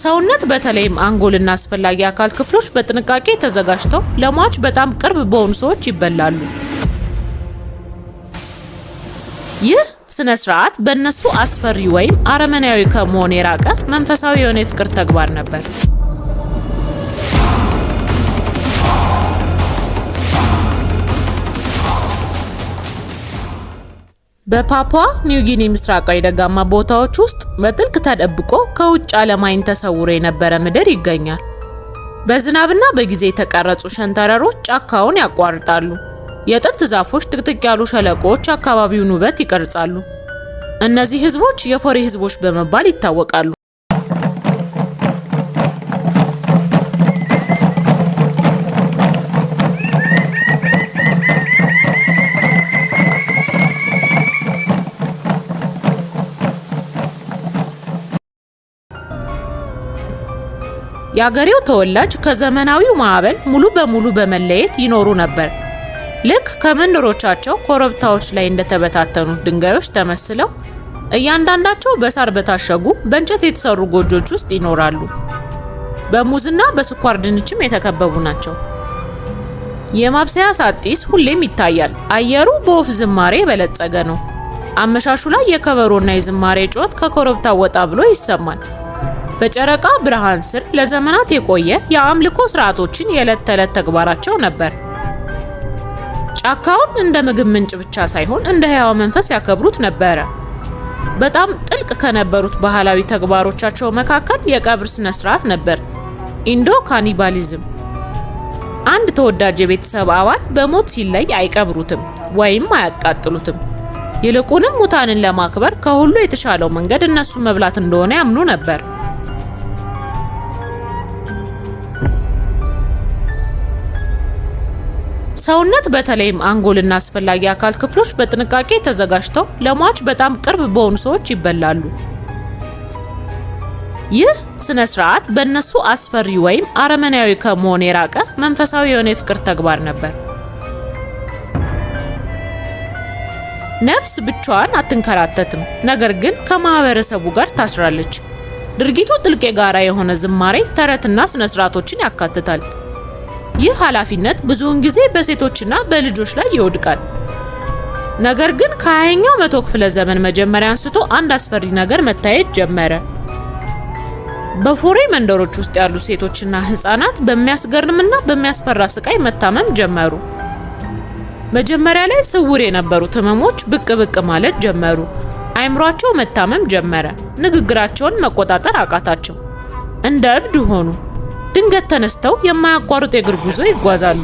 ሰውነት በተለይም አንጎልና አስፈላጊ አካል ክፍሎች በጥንቃቄ ተዘጋጅተው ለሟች በጣም ቅርብ በሆኑ ሰዎች ይበላሉ። ይህ ስነ ስርዓት በእነሱ አስፈሪ ወይም አረመናዊ ከመሆን የራቀ መንፈሳዊ የሆነ የፍቅር ተግባር ነበር። በፓፑዋ ኒው ጊኒ ምስራቃዊ ደጋማ ቦታዎች ውስጥ በጥልቅ ተደብቆ ከውጭ ዓለም ዓይን ተሰውሮ የነበረ ምድር ይገኛል። በዝናብና በጊዜ የተቀረጹ ሸንተረሮች ጫካውን ያቋርጣሉ። የጥንት ዛፎች ጥቅጥቅ ያሉ ሸለቆዎች አካባቢውን ውበት ይቀርጻሉ። እነዚህ ህዝቦች የፎሬ ህዝቦች በመባል ይታወቃሉ። የአገሬው ተወላጅ ከዘመናዊው ማዕበል ሙሉ በሙሉ በመለየት ይኖሩ ነበር። ልክ ከመንደሮቻቸው ኮረብታዎች ላይ እንደተበታተኑት ድንጋዮች ተመስለው እያንዳንዳቸው በሳር በታሸጉ በእንጨት የተሰሩ ጎጆች ውስጥ ይኖራሉ። በሙዝና በስኳር ድንችም የተከበቡ ናቸው። የማብሰያ ሳጢስ ሁሌም ይታያል። አየሩ በወፍ ዝማሬ የበለጸገ ነው። አመሻሹ ላይ የከበሮና የዝማሬ ጩኸት ከኮረብታው ወጣ ብሎ ይሰማል። በጨረቃ ብርሃን ስር ለዘመናት የቆየ የአምልኮ ስርዓቶችን የዕለት ተዕለት ተግባራቸው ነበር። ጫካውን እንደ ምግብ ምንጭ ብቻ ሳይሆን እንደ ሕያው መንፈስ ያከብሩት ነበረ። በጣም ጥልቅ ከነበሩት ባህላዊ ተግባሮቻቸው መካከል የቀብር ስነ ስርዓት ነበር፣ ኢንዶ ካኒባሊዝም። አንድ ተወዳጅ የቤተሰብ አባል በሞት ሲለይ አይቀብሩትም ወይም አያቃጥሉትም። ይልቁንም ሙታንን ለማክበር ከሁሉ የተሻለው መንገድ እነሱ መብላት እንደሆነ ያምኑ ነበር። ሰውነት በተለይም አንጎልና አስፈላጊ አካል ክፍሎች በጥንቃቄ ተዘጋጅተው ለሟች በጣም ቅርብ በሆኑ ሰዎች ይበላሉ። ይህ ስነ ስርዓት በእነሱ አስፈሪ ወይም አረመናዊ ከመሆን የራቀ መንፈሳዊ የሆነ የፍቅር ተግባር ነበር። ነፍስ ብቻዋን አትንከራተትም፣ ነገር ግን ከማህበረሰቡ ጋር ታስራለች። ድርጊቱ ጥልቅ የጋራ የሆነ ዝማሬ፣ ተረትና ስነ ስርዓቶችን ያካትታል። ይህ ኃላፊነት ብዙውን ጊዜ በሴቶችና በልጆች ላይ ይወድቃል። ነገር ግን ከ20ኛው መቶ ክፍለ ዘመን መጀመሪያ አንስቶ አንድ አስፈሪ ነገር መታየት ጀመረ። በፎሬ መንደሮች ውስጥ ያሉ ሴቶችና ህፃናት በሚያስገርምና በሚያስፈራ ስቃይ መታመም ጀመሩ። መጀመሪያ ላይ ስውር የነበሩት ህመሞች ብቅ ብቅ ማለት ጀመሩ። አይምሯቸው መታመም ጀመረ። ንግግራቸውን መቆጣጠር አቃታቸው። እንደ እብድ ሆኑ። ድንገት ተነስተው የማያቋርጥ የእግር ጉዞ ይጓዛሉ።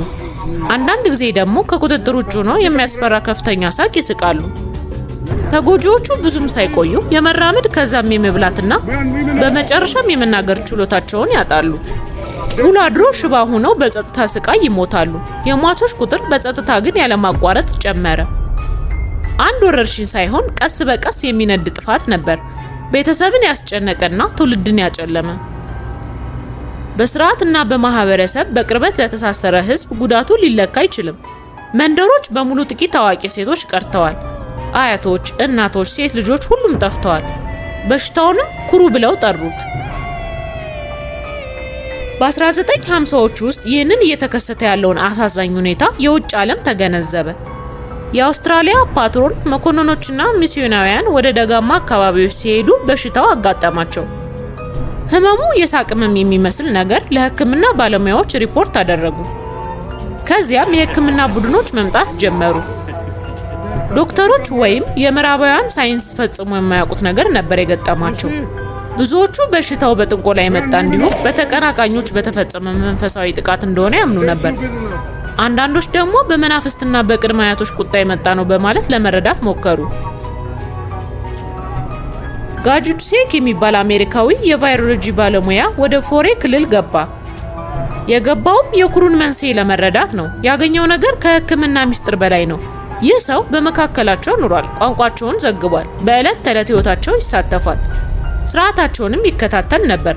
አንዳንድ ጊዜ ደግሞ ከቁጥጥር ውጭ ሆነው የሚያስፈራ ከፍተኛ ሳቅ ይስቃሉ። ተጎጂዎቹ ብዙም ሳይቆዩ የመራመድ ከዛም የመብላትና በመጨረሻም የመናገር ችሎታቸውን ያጣሉ። ውሎ አድሮ ሽባ ሆነው በጸጥታ ስቃይ ይሞታሉ። የሟቾች ቁጥር በጸጥታ ግን ያለማቋረጥ ጨመረ። አንድ ወረርሽኝ ሳይሆን ቀስ በቀስ የሚነድ ጥፋት ነበር። ቤተሰብን ያስጨነቀና ትውልድን ያጨለመ። በስርዓትና በማህበረሰብ በቅርበት ለተሳሰረ ህዝብ ጉዳቱ ሊለካ አይችልም። መንደሮች በሙሉ ጥቂት ታዋቂ ሴቶች ቀርተዋል። አያቶች፣ እናቶች፣ ሴት ልጆች ሁሉም ጠፍተዋል። በሽታውንም ኩሩ ብለው ጠሩት። በ1950ዎቹ ውስጥ ይህንን እየተከሰተ ያለውን አሳዛኝ ሁኔታ የውጭ ዓለም ተገነዘበ። የአውስትራሊያ ፓትሮል መኮንኖችና ሚስዮናውያን ወደ ደጋማ አካባቢዎች ሲሄዱ በሽታው አጋጠማቸው። ህመሙ የሳቅ ህመም የሚመስል ነገር ለህክምና ባለሙያዎች ሪፖርት አደረጉ። ከዚያም የህክምና ቡድኖች መምጣት ጀመሩ። ዶክተሮች ወይም የምዕራባውያን ሳይንስ ፈጽሞ የማያውቁት ነገር ነበር የገጠማቸው። ብዙዎቹ በሽታው በጥንቆላ የመጣ እንዲሁም በተቀናቃኞች በተፈጸመ መንፈሳዊ ጥቃት እንደሆነ ያምኑ ነበር። አንዳንዶች ደግሞ በመናፍስትና በቅድመ አያቶች ቁጣ የመጣ ነው በማለት ለመረዳት ሞከሩ። ጋጁድሴክ የሚባል አሜሪካዊ የቫይሮሎጂ ባለሙያ ወደ ፎሬ ክልል ገባ። የገባውም የኩሩን መንስኤ ለመረዳት ነው። ያገኘው ነገር ከህክምና ሚስጥር በላይ ነው። ይህ ሰው በመካከላቸው ኑሯል፣ ቋንቋቸውን ዘግቧል፣ በዕለት ተዕለት ህይወታቸው ይሳተፋል፣ ስርዓታቸውንም ይከታተል ነበር።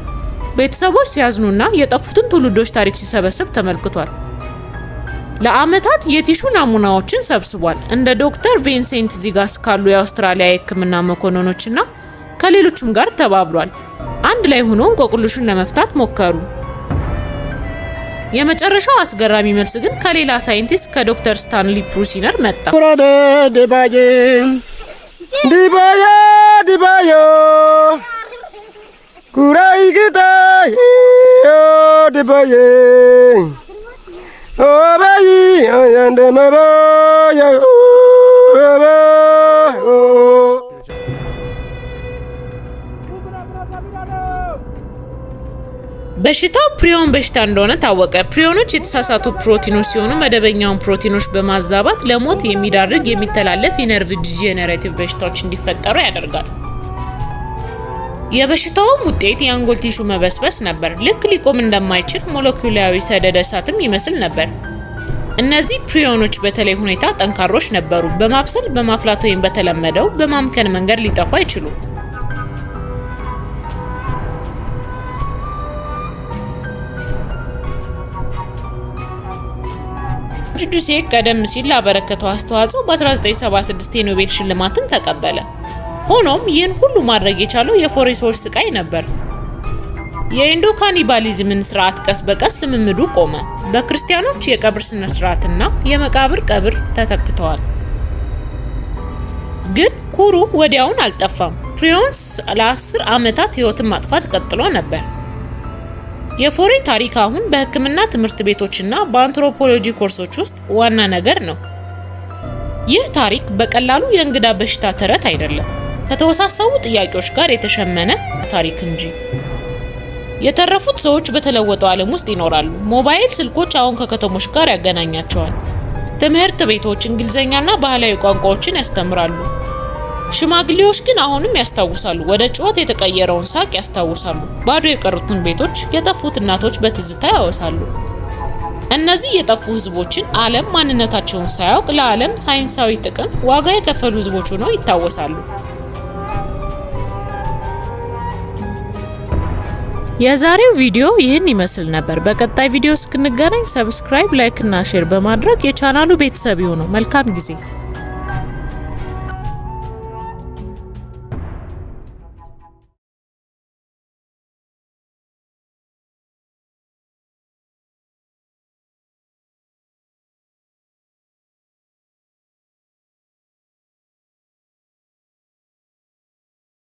ቤተሰቦች ሲያዝኑና የጠፉትን ትውልዶች ታሪክ ሲሰበስብ ተመልክቷል። ለአመታት የቲሹ ናሙናዎችን ሰብስቧል። እንደ ዶክተር ቪንሴንት ዚጋስ ካሉ የአውስትራሊያ የህክምና መኮንኖችና ከሌሎችም ጋር ተባብሯል። አንድ ላይ ሆነው እንቆቅልሹን ለመፍታት ሞከሩ። የመጨረሻው አስገራሚ መልስ ግን ከሌላ ሳይንቲስት ከዶክተር ስታንሊ ፕሩሲነር መጣ። ዲባዮ ኩራይ ግታይ ዲባዬ ኦባይ አንደመባዮ በሽታው ፕሪዮን በሽታ እንደሆነ ታወቀ። ፕሪዮኖች የተሳሳቱ ፕሮቲኖች ሲሆኑ መደበኛውን ፕሮቲኖች በማዛባት ለሞት የሚዳርግ የሚተላለፍ የነርቭ ዲጀነሬቲቭ በሽታዎች እንዲፈጠሩ ያደርጋል። የበሽታውም ውጤት የአንጎል ቲሹ መበስበስ ነበር። ልክ ሊቆም እንደማይችል ሞለኪውላዊ ሰደደ እሳትም ይመስል ነበር። እነዚህ ፕሪዮኖች በተለይ ሁኔታ ጠንካሮች ነበሩ። በማብሰል በማፍላት ወይም በተለመደው በማምከን መንገድ ሊጠፉ አይችሉም። ጁዱሴክ ቀደም ሲል ላበረከተው አስተዋጽኦ በ1976 የኖቤል ሽልማትን ተቀበለ። ሆኖም ይህን ሁሉ ማድረግ የቻለው የፎሬ ሰዎች ስቃይ ነበር። የኢንዶካኒባሊዝምን ስርዓት ቀስ በቀስ ልምምዱ ቆመ። በክርስቲያኖች የቀብር ስነ ስርዓትና የመቃብር ቀብር ተተክተዋል። ግን ኩሩ ወዲያውን አልጠፋም። ፕሪዮንስ ለ10 ዓመታት ህይወትን ማጥፋት ቀጥሎ ነበር። የፎሬ ታሪክ አሁን በሕክምና ትምህርት ቤቶችና በአንትሮፖሎጂ ኮርሶች ውስጥ ዋና ነገር ነው። ይህ ታሪክ በቀላሉ የእንግዳ በሽታ ተረት አይደለም፣ ከተወሳሰቡ ጥያቄዎች ጋር የተሸመነ ታሪክ እንጂ። የተረፉት ሰዎች በተለወጠው ዓለም ውስጥ ይኖራሉ። ሞባይል ስልኮች አሁን ከከተሞች ጋር ያገናኛቸዋል። ትምህርት ቤቶች እንግሊዝኛና ባህላዊ ቋንቋዎችን ያስተምራሉ። ሽማግሌዎች ግን አሁንም ያስታውሳሉ። ወደ ጩኸት የተቀየረውን ሳቅ ያስታውሳሉ። ባዶ የቀሩትን ቤቶች፣ የጠፉት እናቶች በትዝታ ያወሳሉ። እነዚህ የጠፉ ህዝቦችን ዓለም ማንነታቸውን ሳያውቅ ለዓለም ሳይንሳዊ ጥቅም ዋጋ የከፈሉ ህዝቦች ሆነው ይታወሳሉ። የዛሬው ቪዲዮ ይህን ይመስል ነበር። በቀጣይ ቪዲዮ እስክንገናኝ ሰብስክራይብ፣ ላይክ እና ሼር በማድረግ የቻናሉ ቤተሰብ ይሁኑ። መልካም ጊዜ።